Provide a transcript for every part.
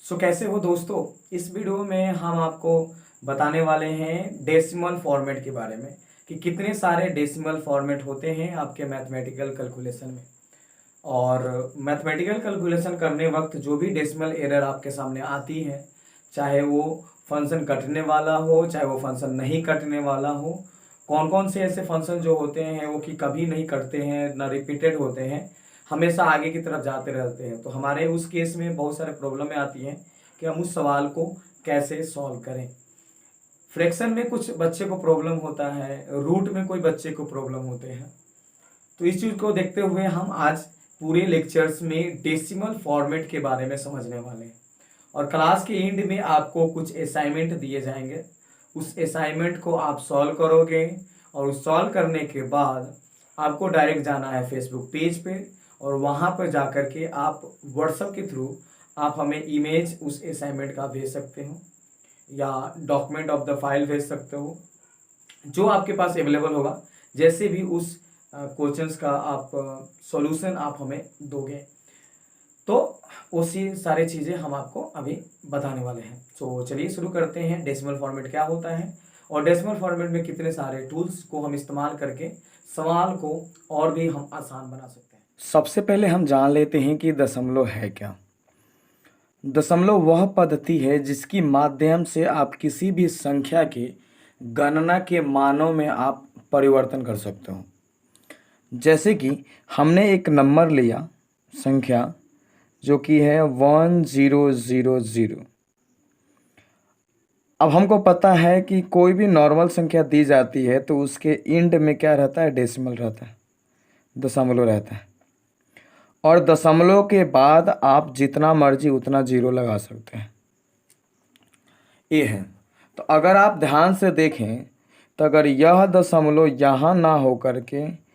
कैसे हो दोस्तों। इस वीडियो में हम आपको बताने वाले हैं डेसिमल फॉर्मेट के बारे में कि कितने सारे डेसिमल फॉर्मेट होते हैं आपके मैथमेटिकल कैलकुलेशन में। और मैथमेटिकल कैलकुलेशन करने वक्त जो भी डेसिमल एरर आपके सामने आती है, चाहे वो फंक्शन कटने वाला हो चाहे वो फंक्शन नहीं कटने वाला हो, कौन कौन से ऐसे फंक्शन जो होते हैं वो कि कभी नहीं कटते हैं ना रिपीटेड होते हैं, हमेशा आगे की तरफ जाते रहते हैं, तो हमारे उस केस में बहुत सारे प्रॉब्लमें आती हैं कि हम उस सवाल को कैसे सॉल्व करें। फ्रैक्शन में कुछ बच्चे को प्रॉब्लम होता है, रूट में कोई बच्चे को प्रॉब्लम होते हैं। तो इस चीज़ को देखते हुए हम आज पूरे लेक्चर्स में डेसिमल फॉर्मेट के बारे में समझने वाले हैं। और क्लास के एंड में आपको कुछ असाइनमेंट दिए जाएंगे, उस असाइनमेंट को आप सॉल्व करोगे और उस सॉल्व करने के बाद आपको डायरेक्ट जाना है फेसबुक पेज पे और वहाँ पर जा कर के आप व्हाट्सएप के थ्रू आप हमें इमेज उस असाइनमेंट का भेज सकते हो या डॉक्यूमेंट ऑफ द फाइल भेज सकते हो, जो आपके पास अवेलेबल होगा। जैसे भी उस क्वेश्चंस का आप सॉल्यूशन आप हमें दोगे, तो उसी सारी चीज़ें हम आपको अभी बताने वाले हैं। तो चलिए शुरू करते हैं। डेसिमल फॉर्मेट क्या होता है और डेसिमल फॉर्मेट में कितने सारे टूल्स को हम इस्तेमाल करके सवाल को और भी हम आसान बना सकते हैं। सबसे पहले हम जान लेते हैं कि दशमलव है क्या। दशमलव वह पद्धति है जिसकी माध्यम से आप किसी भी संख्या के गणना के मानों में आप परिवर्तन कर सकते हो। जैसे कि हमने एक नंबर लिया, संख्या जो कि है 1000। अब हमको पता है कि कोई भी नॉर्मल संख्या दी जाती है तो उसके एंड में क्या रहता है, डेसिमल रहता है, दशमलव रहता है। और दशमलव के बाद आप जितना मर्जी उतना जीरो लगा सकते हैं, ये है। तो अगर आप ध्यान से देखें तो अगर यह दशमलव यहाँ ना हो करके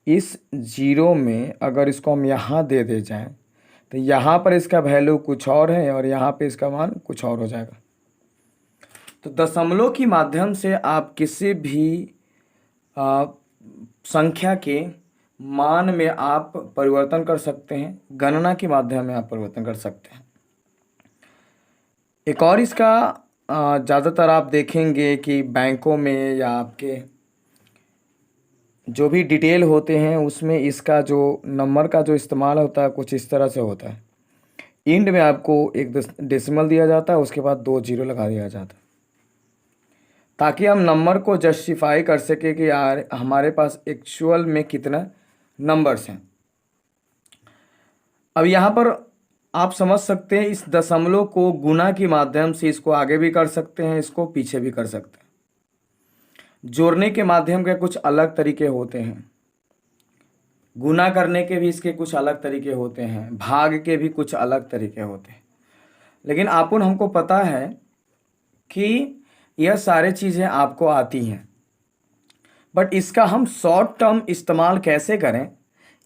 इस जीरो में अगर इसको हम यहाँ दे जाएं तो यहाँ पर इसका वैल्यू कुछ और है और यहाँ पे इसका मान कुछ और हो जाएगा। तो दशमलव की माध्यम से आप किसी भी संख्या के मान में आप परिवर्तन कर सकते हैं, गणना के माध्यम में आप परिवर्तन कर सकते हैं। एक और इसका ज़्यादातर आप देखेंगे कि बैंकों में या आपके जो भी डिटेल होते हैं उसमें इसका जो नंबर का जो इस्तेमाल होता है कुछ इस तरह से होता है। एंड में आपको एक डेसिमल दिया जाता है, उसके बाद 2 जीरो लगा दिया जाता है, ताकि हम नंबर को जस्टिफाई कर सके कि यार हमारे पास एक्चुअल में कितना नंबर्स हैं। अब यहाँ पर आप समझ सकते हैं, इस दशमलव को गुना के माध्यम से इसको आगे भी कर सकते हैं, इसको पीछे भी कर सकते हैं। जोड़ने के माध्यम के कुछ अलग तरीके होते हैं, गुना करने के भी इसके कुछ अलग तरीके होते हैं, भाग के भी कुछ अलग तरीके होते हैं। लेकिन आपन हमको पता है कि यह सारी चीज़ें आपको आती हैं, बट इसका हम शॉर्ट टर्म इस्तेमाल कैसे करें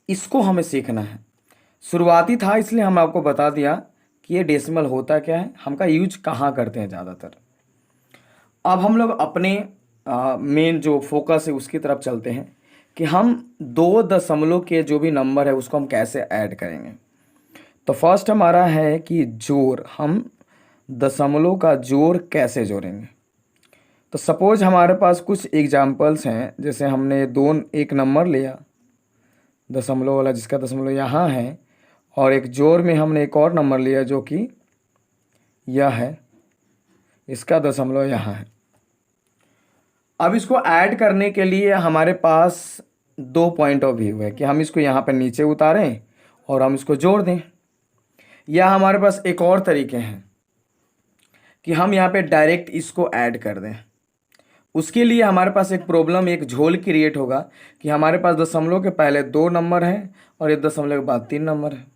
इसको हमें सीखना है। शुरुआती था इसलिए हम आपको बता दिया कि ये डेसिमल होता क्या है, हम का यूज कहाँ करते हैं ज़्यादातर। अब हम लोग अपने मेन जो फोकस है उसकी तरफ चलते हैं कि हम 2 दशमलव के जो भी नंबर है उसको हम कैसे ऐड करेंगे। तो फर्स्ट हमारा है कि जोड़, हम दशमलव का जोड़ कैसे जोड़ेंगे। तो सपोज हमारे पास कुछ एग्जाम्पल्स हैं, जैसे हमने एक नंबर लिया दशमलव वाला जिसका दशमलव यहाँ है, और एक जोड़ में हमने एक और नंबर लिया जो कि यह है, इसका दशमलव यहाँ है। अब इसको ऐड करने के लिए हमारे पास 2 पॉइंट ऑफ व्यू है कि हम इसको यहाँ पर नीचे उतारें और हम इसको जोड़ दें, या हमारे पास एक और तरीके हैं कि हम यहाँ पे डायरेक्ट इसको ऐड कर दें। उसके लिए हमारे पास एक प्रॉब्लम, एक झोल क्रिएट होगा कि हमारे पास दशमलव के पहले 2 नंबर हैं और एक दशमलव के बाद 3 नंबर है।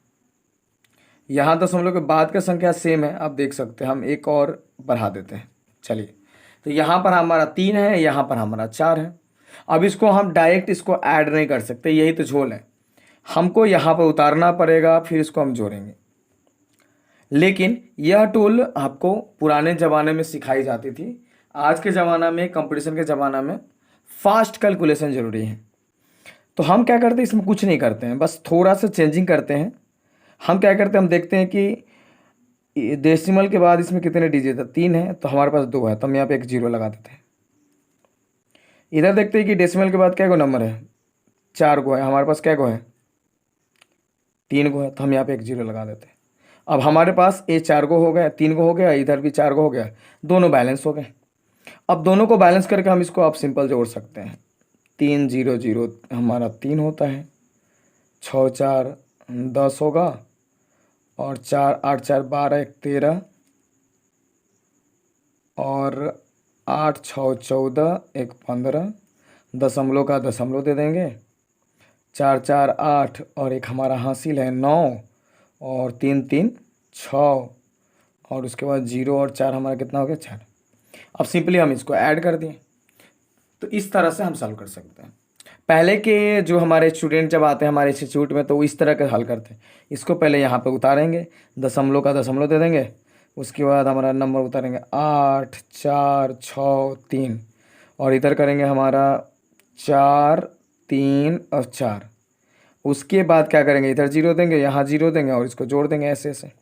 यहाँ दशमलव के बाद का संख्या सेम है, आप देख सकते हैं। हम एक और बढ़ा देते हैं, चलिए। तो यहाँ पर हमारा 3 है, यहाँ पर हमारा 4 है। अब इसको हम डायरेक्ट इसको ऐड नहीं कर सकते, यही तो झोल है। हमको यहाँ पर उतारना पड़ेगा, फिर इसको हम जोड़ेंगे। लेकिन यह टूल आपको पुराने ज़माने में सिखाई जाती थी। आज के ज़माना में, कंपटीशन के ज़माना में फास्ट कैलकुलेशन ज़रूरी है। तो हम क्या करते हैं, इसमें कुछ नहीं करते हैं, बस थोड़ा सा चेंजिंग करते हैं। हम क्या करते हैं, हम देखते हैं कि ये डेसिमल के बाद इसमें कितने डिजिट है? 3 है, तो हमारे पास 2 है, तो हम यहाँ पे एक जीरो लगा देते हैं। इधर देखते हैं कि डेसिमल के बाद क्या गो नंबर है? 4 गो है, हमारे पास क्या गो है? 3 गो है, तो हम यहाँ पे एक जीरो लगा देते हैं। अब हमारे पास ये 4 गो हो गया, 3 गो हो गया, इधर भी 4 गो हो गया, दोनों बैलेंस हो गए। अब दोनों को बैलेंस करके हम इसको अब सिंपल जोड़ सकते हैं। 3 0 0 हमारा 3 होता है, 6 4 10 होगा, और 4 8 4 12 1 13, और 8 6 14 1 15, दशमलव का दशमलव दे देंगे। 4 4 8 और एक हमारा हासिल है 9, और 3 3 6, और उसके बाद 0 और 4 हमारा कितना हो गया? 4। अब सिंपली हम इसको ऐड कर दिए, तो इस तरह से हम सॉल्व कर सकते हैं। पहले के जो हमारे स्टूडेंट जब आते हैं हमारे इंस्टीट्यूट में, तो वो इस तरह का हल करते हैं। इसको पहले यहाँ पे उतारेंगे, दशमलव का दशमलव दे देंगे, उसके बाद हमारा नंबर उतारेंगे 8 4 6 3, और इधर करेंगे हमारा 4 3 और 4। उसके बाद क्या करेंगे? इधर जीरो देंगे, यहाँ जीरो देंगे, और इसको जोड़ देंगे ऐसे ऐसे।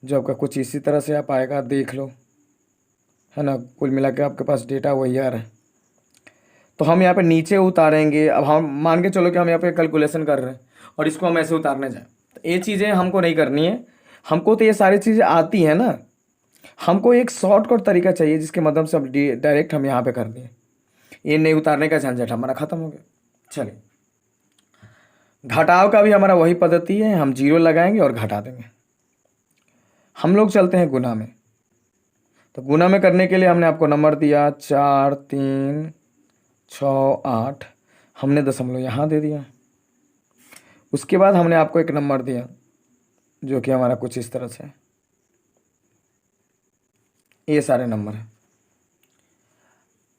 जो आपका कुछ इसी तरह से आप आएगा, देख लो, है ना। कुल मिला के आपके पास डेटा वही आ रहा है। तो हम यहाँ पे नीचे उतारेंगे। अब हम मान के चलो कि हम यहाँ पे कैलकुलेशन कर रहे हैं और इसको हम ऐसे उतारने जाएं, तो ये चीज़ें हमको नहीं करनी है। हमको तो ये सारी चीज़ें आती हैं ना, हमको एक शॉर्टकट तरीका चाहिए जिसके माध्यम से हम डायरेक्ट हम यहाँ पे कर दें। ये नहीं उतारने का झंझट हमारा ख़त्म हो गया। चलिए, घटाव का भी हमारा वही पद्धति है, हम जीरो लगाएंगे और घटा देंगे। हम लोग चलते हैं गुना में। तो गुना में करने के लिए हमने आपको नंबर दिया 4 3 6 8, हमने दशमलव यहाँ दे दिया। उसके बाद हमने आपको एक नंबर दिया जो कि हमारा कुछ इस तरह से है। ये सारे नंबर हैं।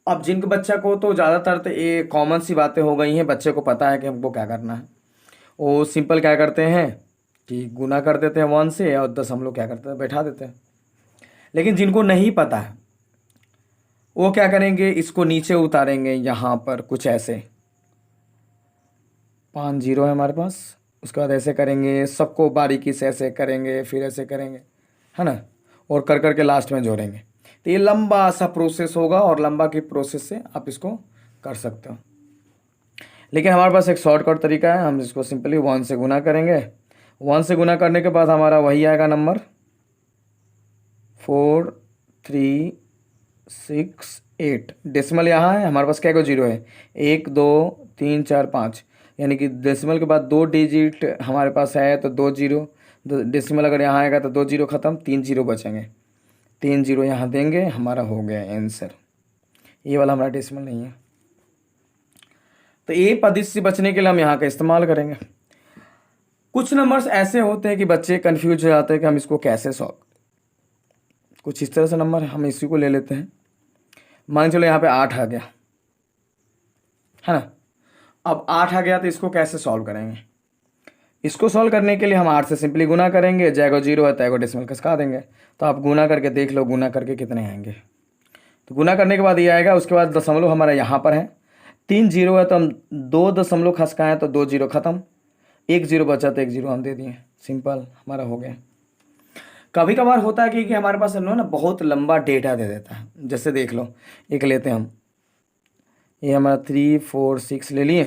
अब जिनके बच्चा को तो ज़्यादातर तो ये कॉमन सी बातें हो गई हैं, बच्चे को पता है कि हमको क्या करना है। वो सिंपल क्या करते हैं कि गुना कर देते हैं 1 से, और दशमलव क्या करते हैं? बैठा देते हैं। लेकिन जिनको नहीं पता है वो क्या करेंगे? इसको नीचे उतारेंगे यहाँ पर कुछ ऐसे, 5 0 है हमारे पास। उसके बाद ऐसे करेंगे, सबको बारीकी से ऐसे करेंगे, फिर ऐसे करेंगे, है ना, और कर करके लास्ट में जोड़ेंगे। तो ये लंबा सा प्रोसेस होगा, और लंबा की प्रोसेस से आप इसको कर सकते हो। लेकिन हमारे पास एक शॉर्टकट तरीका है, हम इसको सिंपली 1 से गुना करेंगे। 1 से गुना करने के बाद हमारा वही आएगा नंबर 4 3 6 8। डेसिमल यहाँ है, हमारे पास क्या को जीरो है? 1 2 3 4 5, यानी कि डेसिमल के बाद 2 डिजिट हमारे पास है, तो 2 जीरो। डेसिमल अगर यहाँ आएगा तो 2 जीरो ख़त्म, 3 जीरो बचेंगे। 3 जीरो यहाँ देंगे, हमारा हो गया आंसर। ये वाला हमारा डेसिमल नहीं है, तो ये पद्धति से बचने के लिए हम यहाँ का इस्तेमाल करेंगे। कुछ नंबर्स ऐसे होते हैं कि बच्चे कन्फ्यूज हो जाते हैं कि हम इसको कैसे सॉल्व। कुछ इस तरह से नंबर हम इसी को ले लेते हैं। मान चलो यहाँ पे 8 आ गया, है ना। अब 8 आ गया तो इसको कैसे सॉल्व करेंगे? इसको सॉल्व करने के लिए हम 8 से सिंपली गुना करेंगे, जैगो जीरो है तैगो डेसिमल खसका देंगे। तो आप गुना करके देख लो, गुना करके कितने आएंगे। तो गुना करने के बाद ये आएगा। उसके बाद दशमलव हमारा यहाँ पर है, 3 जीरो है, तो हम 2 दशमलव खसकाएँ तो 2 जीरो ख़त्म, 1 जीरो बचा तो 1 जीरो हम दे दिए। सिंपल हमारा हो गया। कभी कभार होता है कि हमारे पास ना बहुत लंबा डेटा दे देता है। जैसे देख लो, एक लेते हैं हम, ये हमारा 3 4 6 ले लिए,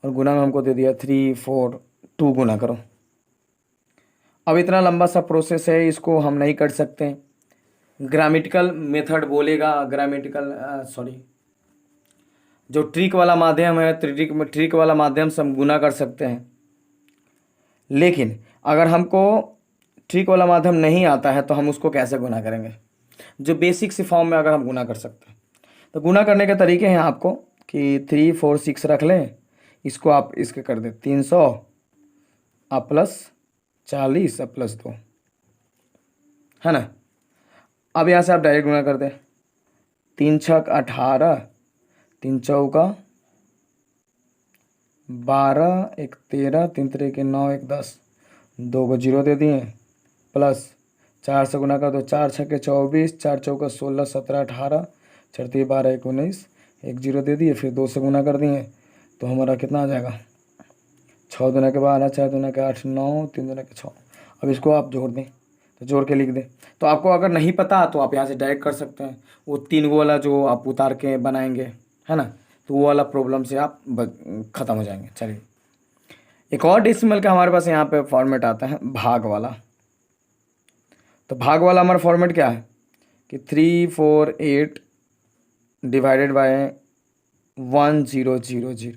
और गुना में हमको दे दिया 3 4 2 गुना करो। अब इतना लंबा सा प्रोसेस है, इसको हम नहीं कर सकते। ग्रामेटिकल मेथड बोलेगा, जो ट्रिक वाला माध्यम है, ट्रिक वाला माध्यम से हम गुना कर सकते हैं। लेकिन अगर हमको ट्रिक वाला माध्यम नहीं आता है तो हम उसको कैसे गुना करेंगे? जो बेसिक सी फॉर्म में अगर हम गुना कर सकते हैं, तो गुना करने के तरीके हैं आपको कि 3 4 6 रख लें, इसको आप इसके कर दें 300 आप प्लस 40 अब प्लस 2, है ना। अब यहाँ से आप डायरेक्ट गुना कर दें, 3 छक 18, 3 चौका 12, 1 13, 3 3 के 9, 1 10, 2 को जीरो दे दिए, प्लस 4 से गुना कर दो, 4 छके 24, 4 चौका 16 17 18, 4 3 12 1 19, 1 जीरो दे दिए, फिर 2 से गुना कर दिए, तो हमारा कितना आ जाएगा? 6 दूना के 12, 4 दूना के 8 9, 3 दूना के 6। अब इसको आप जोड़ दें, तो जोड़ के लिख दे। तो आपको अगर नहीं पता तो आप यहाँ से डायरेक्ट कर सकते हैं, वो 3 गो वाला जो आप उतार के बनाएंगे, है ना, तो वो वाला प्रॉब्लम से आप ख़त्म हो जाएंगे। चलिए, एक और डेसिमल का हमारे पास यहाँ पे फॉर्मेट आता है भाग वाला। तो भाग वाला हमारा फॉर्मेट क्या है कि 348 डिवाइडेड बाय 1000।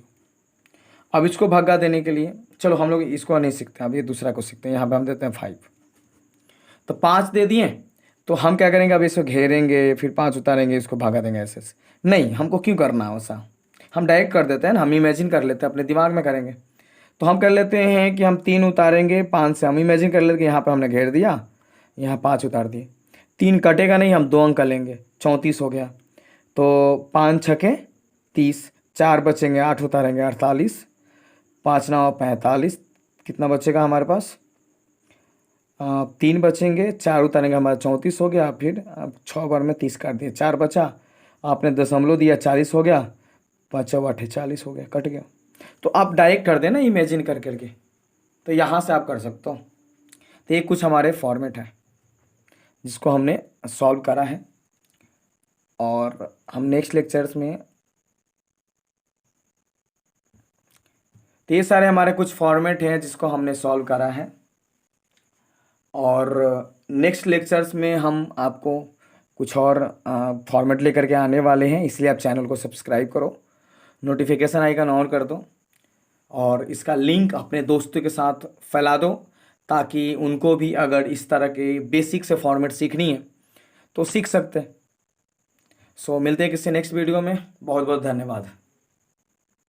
अब इसको भगा देने के लिए चलो हम लोग इसको नहीं सीखते, अब ये दूसरा को सीखते हैं। यहाँ पे हम देते हैं 5, तो 5 दे दिए, तो हम क्या करेंगे, अब इसको घेरेंगे फिर 5 उतारेंगे, इसको भगा देंगे ऐसे ऐसे। नहीं, हमको क्यों करना है वैसा, हम डायरेक्ट कर देते हैं ना, हम इमेजिन कर लेते हैं, अपने दिमाग में करेंगे। तो हम कर लेते हैं कि हम 3 उतारेंगे 5 से, हम इमेजिन कर लेते हैं कि यहाँ पे हमने घेर दिया, यहाँ 5 उतार दिए, 3 कटेगा नहीं, हम 2 अंक लेंगे, 34 हो गया। तो 5 छके 30, 4 बचेंगे, 8 उतारेंगे 48, 5 9 45, कितना बचेगा हमारे पास, 3 बचेंगे, 4 उतारेंगे, हमारा 34 हो गया। फिर अब 6 बार में 30 काट दिया, 4 बचा, आपने दशमलव दिया, 40 हो गया, 5 8 40 हो गया, कट गया। तो आप डायरेक्ट कर देना इमेजिन कर करके, तो यहाँ से आप कर सकते हो। तो ये कुछ हमारे फॉर्मेट है जिसको हमने सॉल्व करा है, और हम नेक्स्ट लेक्चर्स में, तो ये सारे हमारे कुछ फॉर्मेट हैं जिसको हमने सॉल्व करा है, और नेक्स्ट लेक्चर्स में हम आपको कुछ और फॉर्मेट लेकर के आने वाले हैं। इसलिए आप चैनल को सब्सक्राइब करो, नोटिफिकेशन आइकन ऑन कर दो, और इसका लिंक अपने दोस्तों के साथ फैला दो, ताकि उनको भी अगर इस तरह के बेसिक से फॉर्मेट सीखनी है तो सीख सकते हैं। सो मिलते हैं किसी नेक्स्ट वीडियो में। बहुत बहुत धन्यवाद।